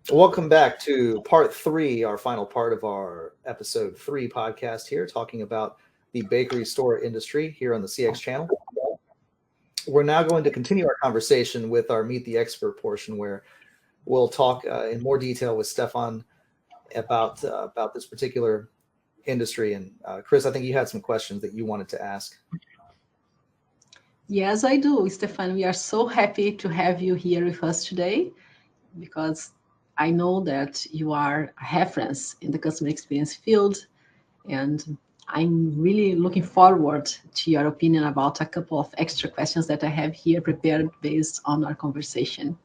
Welcome back to part 3, our final part of our episode 3 podcast here, talking about the bakery store industry here on the CX channel. We're now going to continue our conversation with our Meet the Expert portion, where we'll talk in more detail with Stefan about this particular industry. And Chris, I think you had some questions that you wanted to ask. Yes, I do, Stefan. We are so happy to have you here with us today, because I know that you are a reference in the customer experience field, and I'm really looking forward to your opinion about a couple of extra questions that I have here prepared based on our conversation.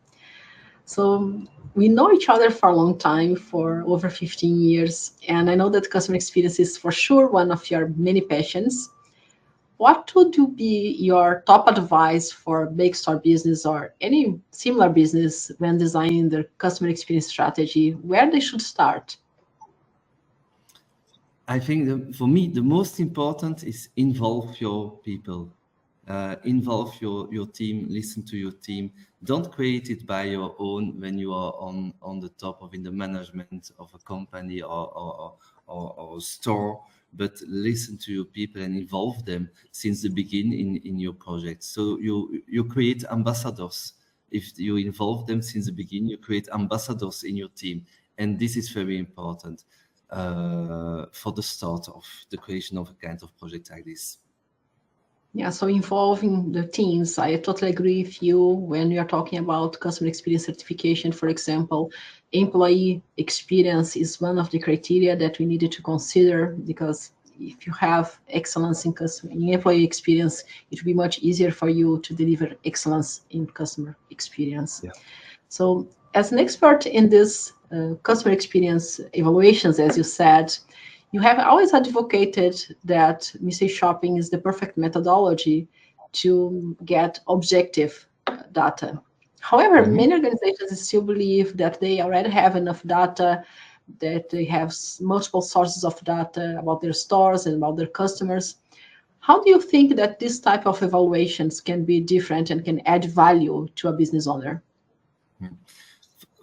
So we know each other for a long time, for over 15 years, and I know that customer experience is for sure one of your many passions. What would you be your top advice for bake store business or any similar business when designing their customer experience strategy, where they should start? I think for me, the most important is involve your people, involve your team, listen to your team. Don't create it by your own when you are on the top of in the management of a company or store, but listen to your people and involve them since the beginning in your project. So you create ambassadors. If you involve them since the beginning, you create ambassadors in your team. And this is very important for the start of the creation of a kind of project like this. Yeah, so involving the teams, I totally agree with you. When we are talking about customer experience certification, for example, employee experience is one of the criteria that we needed to consider, because if you have excellence in employee experience, it will be much easier for you to deliver excellence in customer experience. Yeah. So as an expert in this customer experience evaluations, as you said, you have always advocated that mystery shopping is the perfect methodology to get objective data. However, many organizations still believe that they already have enough data, that they have multiple sources of data about their stores and about their customers. How do you think that this type of evaluations can be different and can add value to a business owner?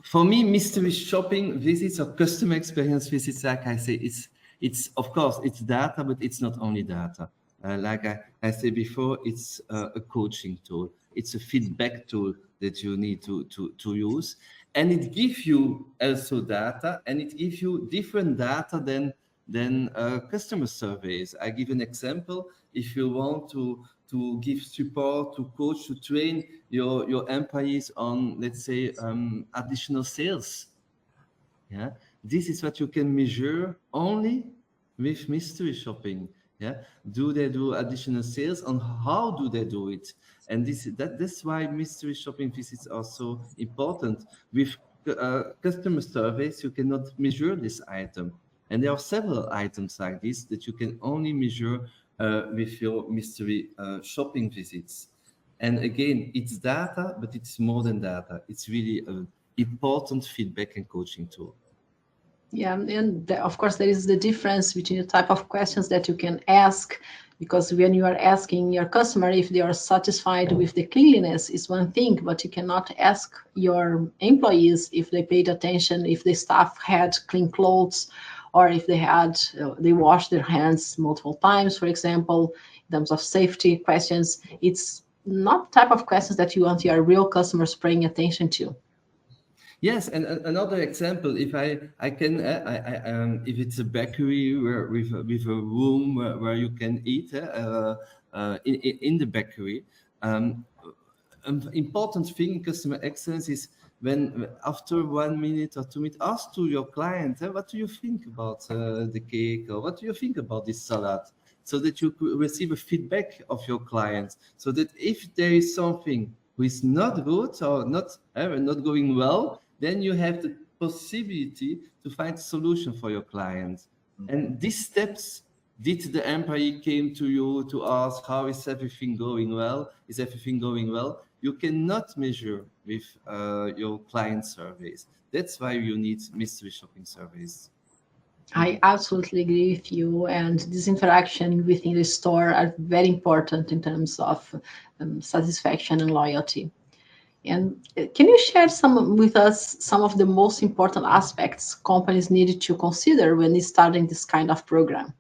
For me, mystery shopping visits or customer experience visits, like I say, it's of course it's data, but it's not only data. Like I said before, it's a coaching tool. It's a feedback tool that you need to use, and it gives you also data, and it gives you different data than customer surveys. I give an example. If you want to give support, to coach, to train your employees on, let's say, additional sales. Yeah, this is what you can measure only with mystery shopping. Yeah, do they do additional sales, and how do they do it? And that's why mystery shopping visits are so important. With customer surveys, you cannot measure this item, and there are several items like this that you can only measure with your mystery shopping visits. And again, it's data, but it's more than data. It's really an important feedback and coaching tool. Yeah, and of course, there is the difference between the type of questions that you can ask, because when you are asking your customer if they are satisfied with the cleanliness is one thing, but you cannot ask your employees if they paid attention, if the staff had clean clothes, or if they washed their hands multiple times, for example, in terms of safety questions. It's not the type of questions that you want your real customers paying attention to. Yes, and another example, if I can, if it's a bakery with a room where you can eat in the bakery, an important thing in customer excellence is when after 1 minute or 2 minutes, ask to your client, what do you think about the cake, or what do you think about this salad? So that you could receive a feedback of your clients, so that if there is something which is not good or not going well, then you have the possibility to find a solution for your client. And these steps, did the employee came to you to ask, how is everything going well? Is everything going well? You cannot measure with your client surveys. That's why you need mystery shopping surveys. I absolutely agree with you. And this interaction within the store are very important in terms of satisfaction and loyalty. And can you share some with us some of the most important aspects companies need to consider when starting this kind of program?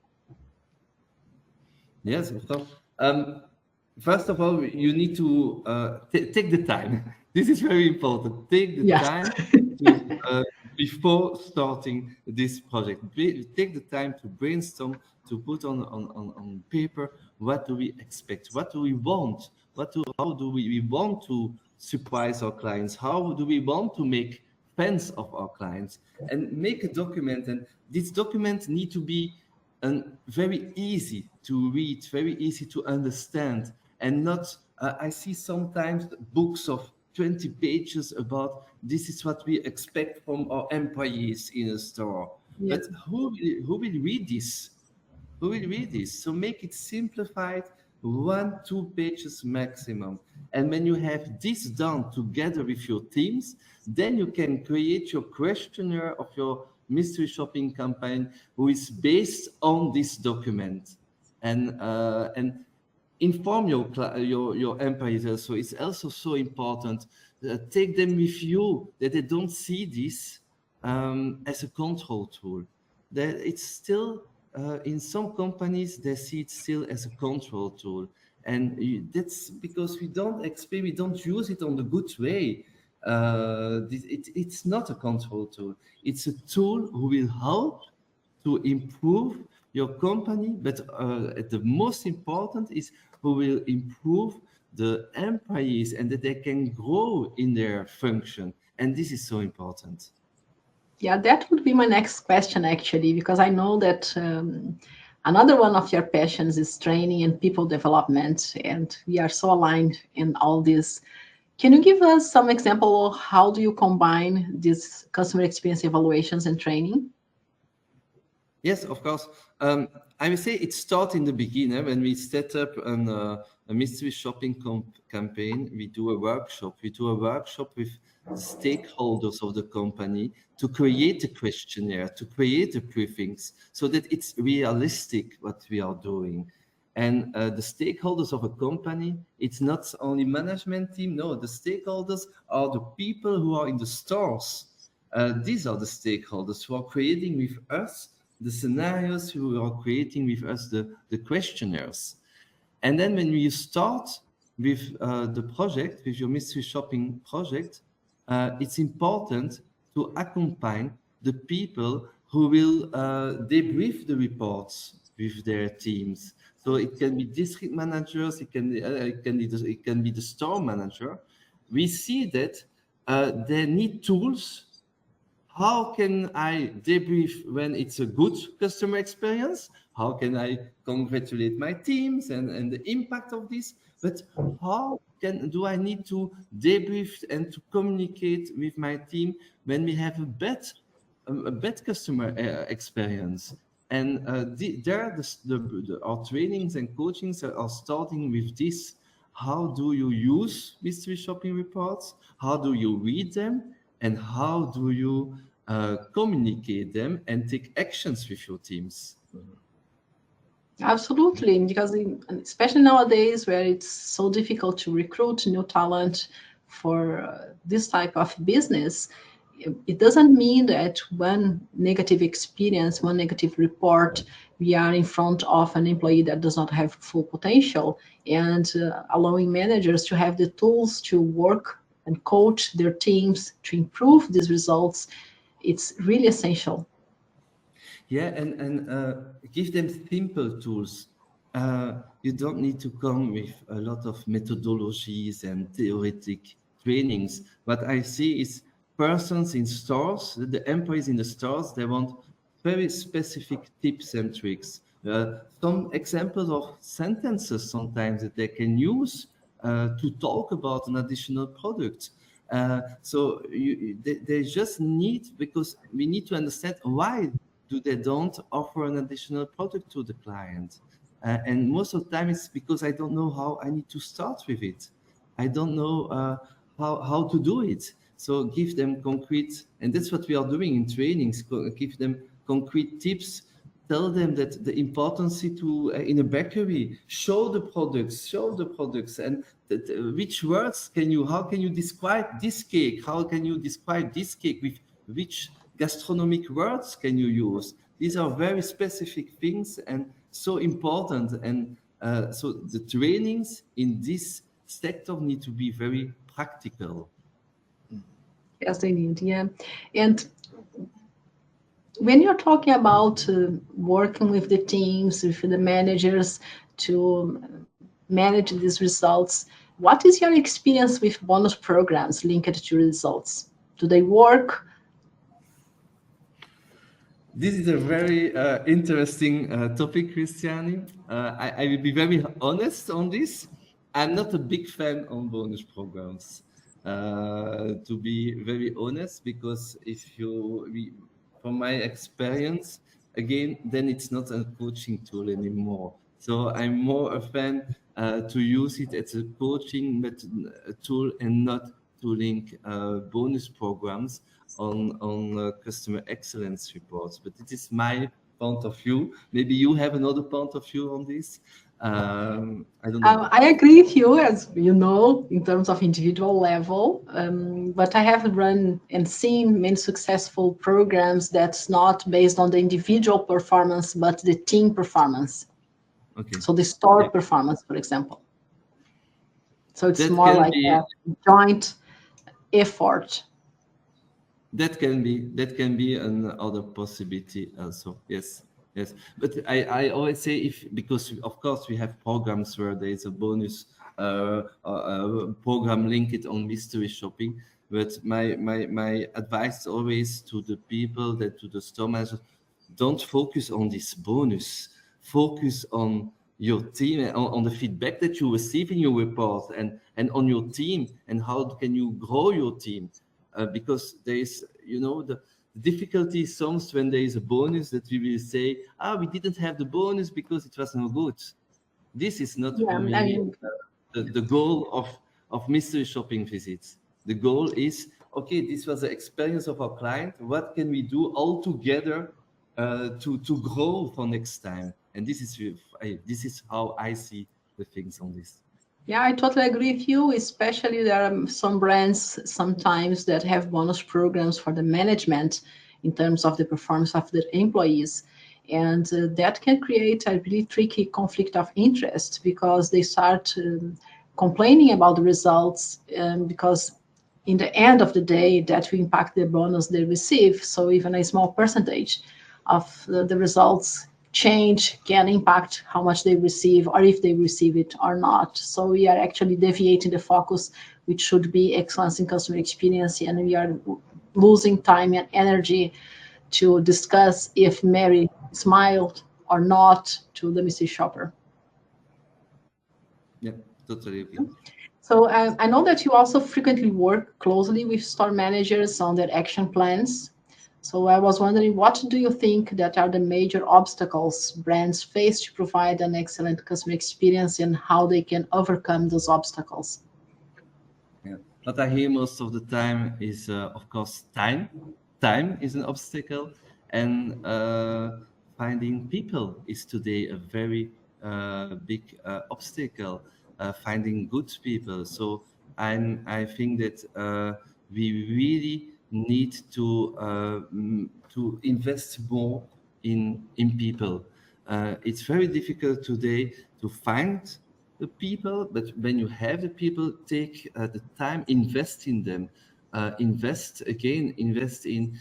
Yes, of course. First of all, you need to take the time. This is very important. Take the Yes. time to, before starting this project. Take the time to brainstorm, to put on paper what do we expect, what do we want, how do we want to surprise our clients, how do we want to make fans of our clients, and make a document. And this document need to be very easy to read, very easy to understand, and not. I see sometimes books of 20 pages about this is what we expect from our employees in a store. Yeah. But who will read this? Who will read this? So make it simplified, 1-2 pages maximum. And when you have this done together with your teams, then you can create your questionnaire of your mystery shopping campaign, who is based on this document, and inform your employees. So it's also so important. Take them with you, that they don't see this as a control tool. That it's still in some companies they see it still as a control tool, and that's because we don't use it on the good way. It's not a control tool. It's a tool who will help to improve your company, but the most important is who will improve the employees and that they can grow in their function. And this is so important. Yeah, that would be my next question, actually, because I know that another one of your passions is training and people development, and we are so aligned in all this. Can you give us some example of how do you combine these customer experience evaluations and training? Yes, of course. I would say it starts in the beginning when we set up a mystery shopping campaign. We do a workshop. We do a workshop with the stakeholders of the company to create a questionnaire, to create a briefings, so that it's realistic what we are doing. And the stakeholders of a company, it's not only management team. No, the stakeholders are the people who are in the stores. These are the stakeholders who are creating with us the scenarios, who are creating with us the questionnaires. And then when you start with the project, with your mystery shopping project, it's important to accompany the people who will debrief the reports with their teams. So it can be district managers, it can be the store manager. We see that they need tools. How can I debrief when it's a good customer experience? How can I congratulate my teams and the impact of this? But how do I need to debrief and to communicate with my team when we have a bad customer experience? And our trainings and coachings are starting with this. How do you use mystery shopping reports? How do you read them? And how do you communicate them and take actions with your teams? Absolutely, because especially nowadays where it's so difficult to recruit new talent for this type of business, it doesn't mean that one negative experience, one negative report, we are in front of an employee that does not have full potential, and allowing managers to have the tools to work and coach their teams to improve these results, it's really essential. Yeah, and give them simple tools. You don't need to come with a lot of methodologies and theoretic trainings. What I see is persons in stores, the employees in the stores, they want very specific tips and tricks. Some examples of sentences sometimes that they can use to talk about an additional product. They just need, because we need to understand why do they don't offer an additional product to the client. And most of the time it's because I don't know how I need to start with it. I don't know how to do it. So give them concrete, and that's what we are doing in trainings, give them concrete tips. Tell them that the importance to in a bakery, show the products, and which words how can you describe this cake? How can you describe this cake? With which gastronomic words can you use? These are very specific things and so important. And so the trainings in this sector need to be very practical. Yes, they need, yeah. And when you're talking about working with the teams, with the managers to manage these results, what is your experience with bonus programs linked to results? Do they work? This is a very interesting topic, Christiane. I will be very honest on this. I'm not a big fan on bonus programs, to be very honest, because from my experience, again, then it's not a coaching tool anymore. So I'm more a fan to use it as a coaching tool and not to link bonus programs on customer excellence reports. But it is my point of view. Maybe you have another point of view on this. I don't know. I agree with you, as you know, in terms of individual level. But I have run and seen many successful programs that's not based on the individual performance, but the team performance. Okay. So the store performance, for example. So it's That more can like a joint effort. That can be another possibility also. Yes. But I always say because of course we have programs where there is a bonus program linked on mystery shopping. But my advice always to the people, to the store managers, don't focus on this bonus. Focus on your team, on the feedback that you receive in your report, and on your team, and how can you grow your team. Because there is, the difficulty comes when there is a bonus that we will say, we didn't have the bonus because it was no good. This is not really the goal of mystery shopping visits. The goal is, okay, this was the experience of our client. What can we do all together to grow for next time? And this is how I see the things on this. Yeah, I totally agree with you. Especially there are some brands sometimes that have bonus programs for the management in terms of the performance of their employees. And that can create a really tricky conflict of interest, because they start complaining about the results, because in the end of the day, that will impact the bonus they receive. So even a small percentage of the results change can impact how much they receive, or if they receive it or not. So we are actually deviating the focus, which should be excellence in customer experience, and we are losing time and energy to discuss if Mary smiled or not to the mystery shopper. Yeah, totally agree. So I know that you also frequently work closely with store managers on their action plans. So I was wondering, what do you think that are the major obstacles brands face to provide an excellent customer experience, and how they can overcome those obstacles? Yeah. What I hear most of the time is, of course, time. Time is an obstacle, and finding people is today a very big obstacle. Finding good people. So I think that we really need to invest more in people. It's very difficult today to find the people, but when you have the people, take the time, invest in them. Invest in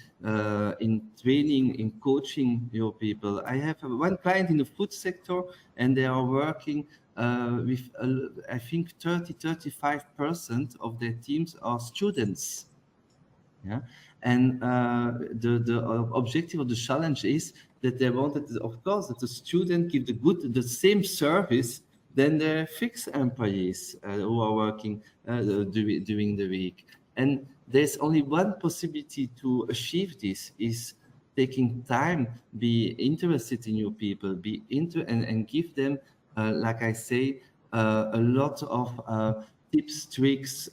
training, in coaching your people. I have one client in the food sector, and they are working with I think 35% of their teams are students. Yeah, and the objective of the challenge is that they wanted, of course, that the student give the same service than their fixed employees who are working during the week. And there's only one possibility to achieve this, is taking time, be interested in your people, and give them, like I say, a lot of tips, tricks,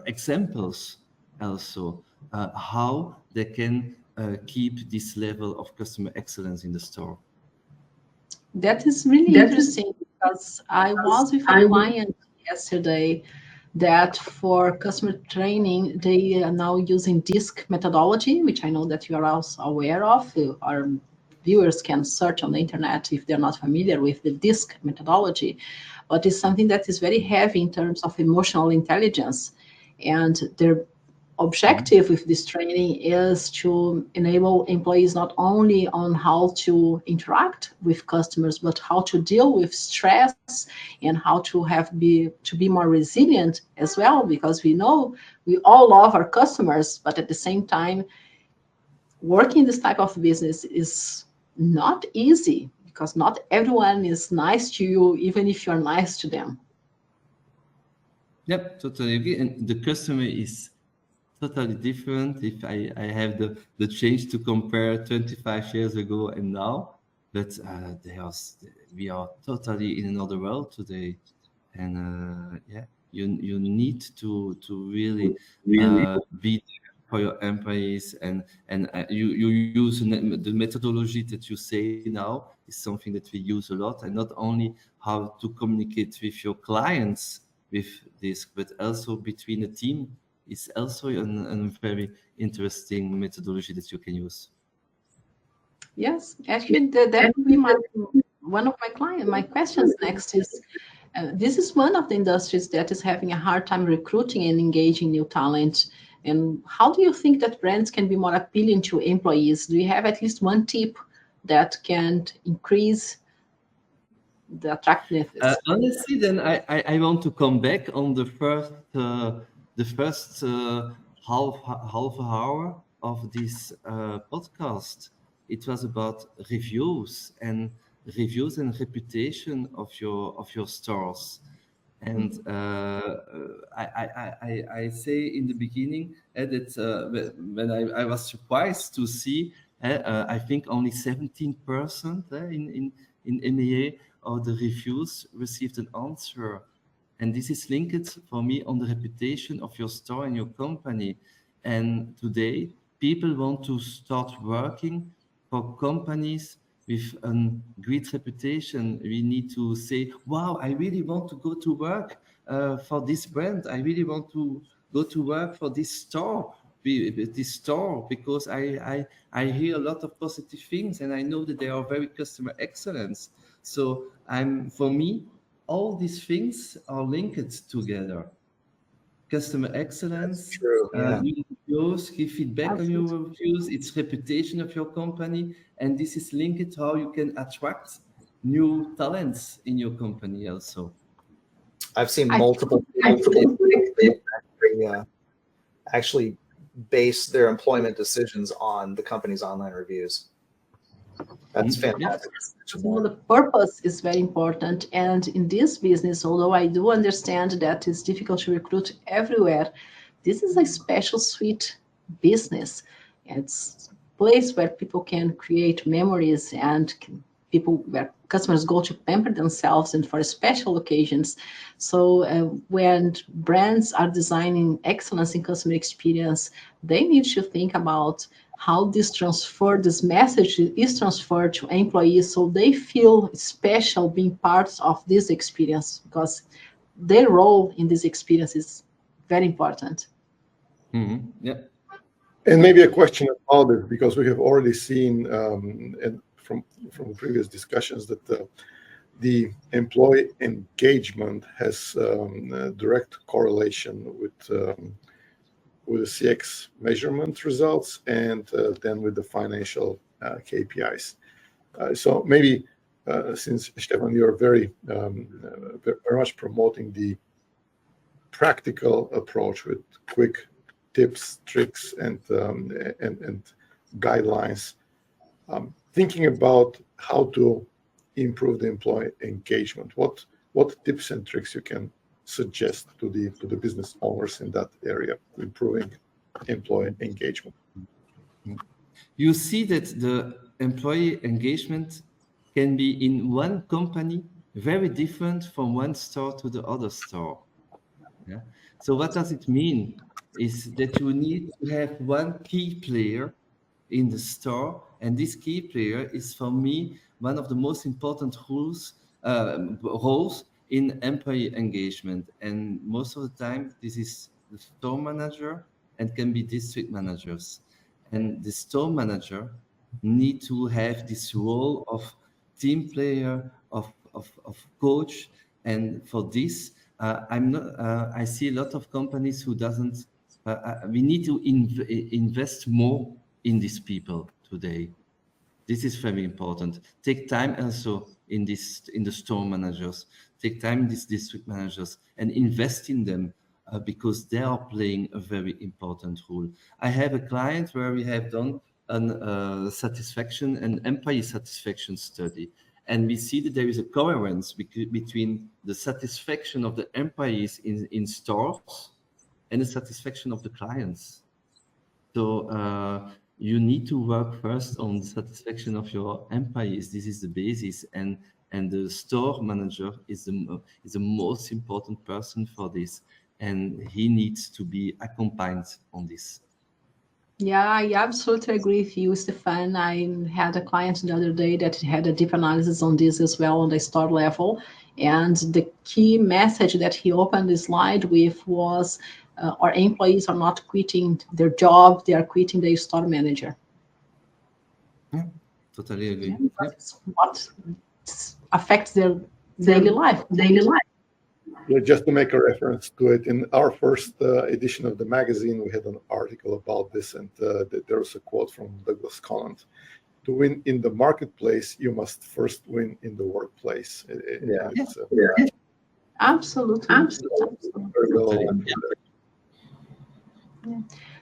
examples also, how they can keep this level of customer excellence in the store? That is really interesting, because I was with a client yesterday that for customer training, they are now using DISC methodology, which I know that you are also aware of. Our viewers can search on the internet if they're not familiar with the DISC methodology, but it's something that is very heavy in terms of emotional intelligence. And their objective with this training is to enable employees not only on how to interact with customers, but how to deal with stress and how to be more resilient as well, because we know we all love our customers, but at the same time, working this type of business is not easy, because not everyone is nice to you, even if you're nice to them. Yep, totally agree. And the customer is totally different. If I have the change to compare 25 years ago and now, but we are totally in another world today, and you need to really be there for your employees, and you use the methodology that you say now is something that we use a lot, and not only how to communicate with your clients with this, but also between a team is also a very interesting methodology that you can use. Yes, actually, that would be one of my questions next is, this is one of the industries that is having a hard time recruiting and engaging new talent. And how do you think that brands can be more appealing to employees? Do you have at least one tip that can increase the attractiveness? Honestly, then I want to come back on the first half hour of this podcast. It was about reviews and reputation of your stores. And I say in the beginning that when I was surprised to see, I think only 17% in MEA of the reviews received an answer. And this is linked for me on the reputation of your store and your company. And today, people want to start working for companies with a great reputation. We need to say, wow, I really want to go to work for this brand. I really want to go to work for this store. Because I hear a lot of positive things, and I know that they are very customer excellence. So for me, all these things are linked together. Customer excellence, true, yeah. reviews, give feedback Absolutely. on your reviews, it's reputation of your company, and this is linked how you can attract new talents in your company also. I've seen multiple people actually base their employment decisions on the company's online reviews. That's fantastic. Well, the purpose is very important. And in this business, although I do understand that it's difficult to recruit everywhere, this is a special sweet business. It's a place where people can create memories and where customers go to pamper themselves and for special occasions. So when brands are designing excellence in customer experience, they need to think about how this message is transferred to employees, so they feel special being part of this experience, because their role in this experience is very important. Mm-hmm. Yeah. And maybe a question about it, because we have already seen from previous discussions that the employee engagement has a direct correlation with the CX measurement results and then with the financial KPIs. So maybe since Stefan, you're very much promoting the practical approach with quick tips, tricks, and guidelines, thinking about how to improve the employee engagement. What tips and tricks you can suggest to the business owners in that area, improving employee engagement? You see that the employee engagement can be in one company very different from one store to the other store. Yeah. So what does it mean? Is that you need to have one key player in the store. And this key player is, for me, one of the most important roles in employee engagement. And most of the time, this is the store manager and can be district managers. And the store manager need to have this role of team player, of coach. And for this, I see a lot of companies who doesn't, we need to invest more in these people today. This is very important. Take time also in the store managers, take time in these district managers and invest in them because they are playing a very important role. I have a client where we have done an employee satisfaction study. And we see that there is a coherence between the satisfaction of the employees in stores and the satisfaction of the clients. So you need to work first on the satisfaction of your employees. This is the basis, and the store manager is the most important person for this, and he needs to be accompanied on this. Yeah, I absolutely agree with you, Stefan. I had a client the other day that had a deep analysis on this as well on the store level. And the key message that he opened the slide with was our employees are not quitting their job, they are quitting their store manager. Yeah, totally agree. Yeah, that's what affects their daily life. Yeah, just to make a reference to it, in our first edition of the magazine, we had an article about this, and there was a quote from Douglas Conant: "To win in the marketplace, you must first win in the workplace." Absolutely. Very well.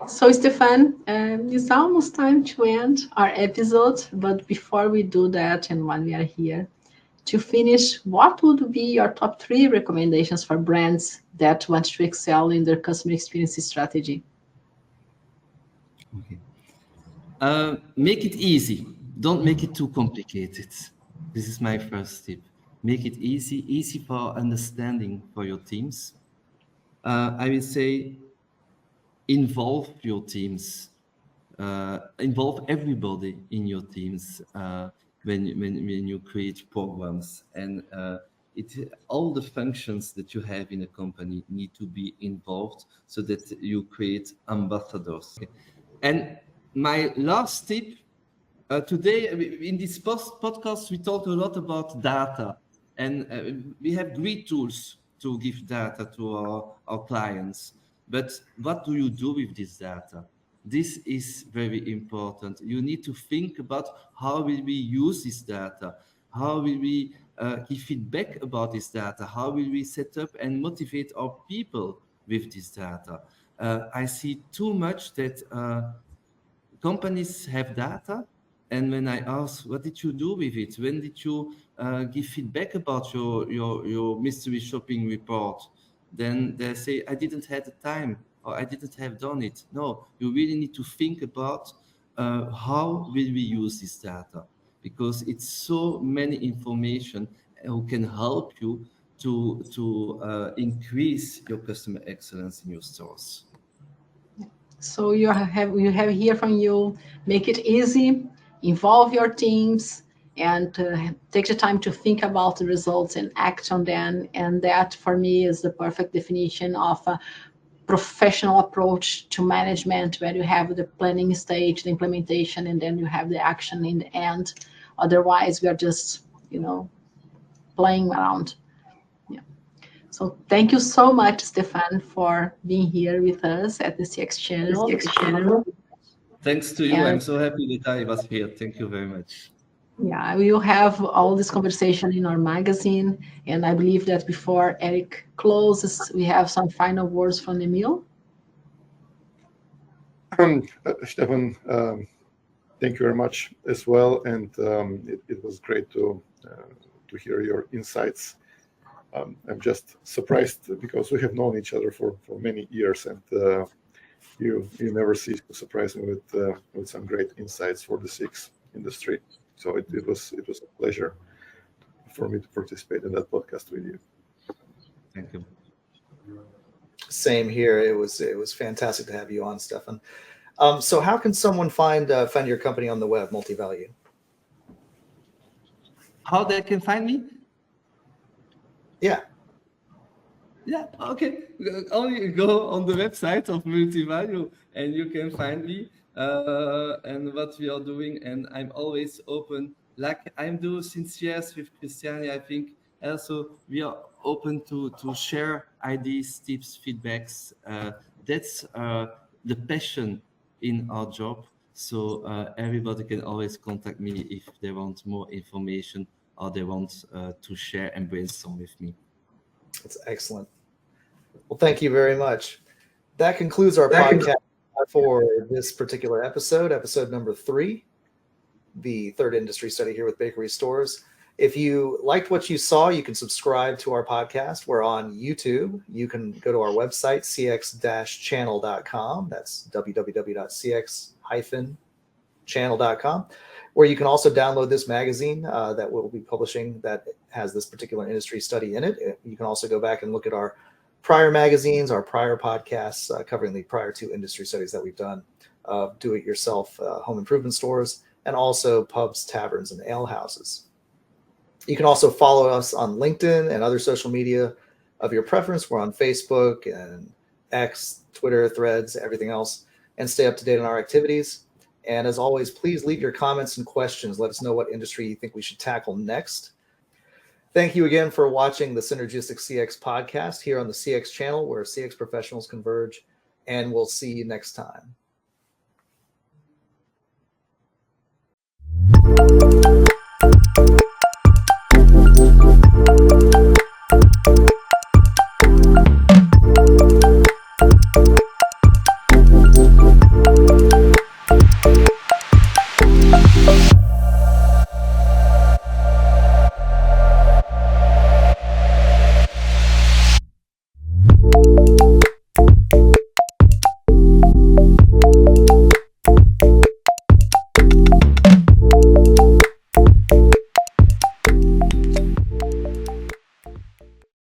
So, Stefan, it's almost time to end our episode, but before we do that, and when we are here, to finish, what would be your top 3 recommendations for brands that want to excel in their customer experience strategy? Okay. Make it easy. Don't make it too complicated. This is my first tip. Make it easy for understanding for your teams. I will say involve your teams. Involve everybody in your teams when you create programs, and all the functions that you have in a company need to be involved so that you create ambassadors. And my last tip today in this podcast, we talk a lot about data, and we have great tools to give data to our clients. But what do you do with this data? This is very important. You need to think about how will we use this data? How will we give feedback about this data? How will we set up and motivate our people with this data? I see too much that companies have data, and when I ask, what did you do with it? When did you give feedback about your mystery shopping report? Then they say, I didn't have the time, or I didn't have done it. No, you really need to think about how will we use this data, because it's so many information who can help you to increase your customer excellence in your stores. So you have here from you, make it easy, involve your teams, and take the time to think about the results and act on them. And that, for me, is the perfect definition of a professional approach to management, where you have the planning stage, the implementation, and then you have the action in the end. Otherwise, we are just, playing around. So thank you so much, Stefan, for being here with us at the CX channel. Thanks to you. And I'm so happy that I was here. Thank you very much. Yeah, we will have all this conversation in our magazine. And I believe that before Eric closes, we have some final words from Emil. Stefan, thank you very much as well. And it was great to hear your insights. I'm just surprised because we have known each other for many years, and you never cease to surprise me with some great insights for the CX industry. So it was a pleasure for me to participate in that podcast with you. Thank you. Same here. It was fantastic to have you on, Stefan. So how can someone find your company on the web, Multivalue? How they can find me? Yeah. Yeah, okay. Only go on the website of Multivalue and you can find me and what we are doing. And I'm always open, like I'm doing since years with Christiane. I think also we are open to share ideas, tips, feedbacks. That's the passion in our job. So everybody can always contact me if they want more information or they want to share and brainstorm with me. That's excellent. Well, thank you very much. That concludes our podcast for this particular episode number 3, the third industry study here with bakery stores. If you liked what you saw, you can subscribe to our podcast. We're on YouTube. You can go to our website, cx-channel.com. That's www.cx-channel.com, where you can also download this magazine that we'll be publishing that has this particular industry study in it. You can also go back and look at our prior magazines, our prior podcasts covering the prior 2 industry studies that we've done of do-it-yourself home improvement stores and also pubs, taverns, and ale houses. You can also follow us on LinkedIn and other social media of your preference. We're on Facebook and X, Twitter, Threads, everything else, and stay up to date on our activities. And as always, please leave your comments and questions. Let us know what industry you think we should tackle next. Thank you again for watching the Synergistic CX podcast here on the CX channel, where CX professionals converge, and we'll see you next time.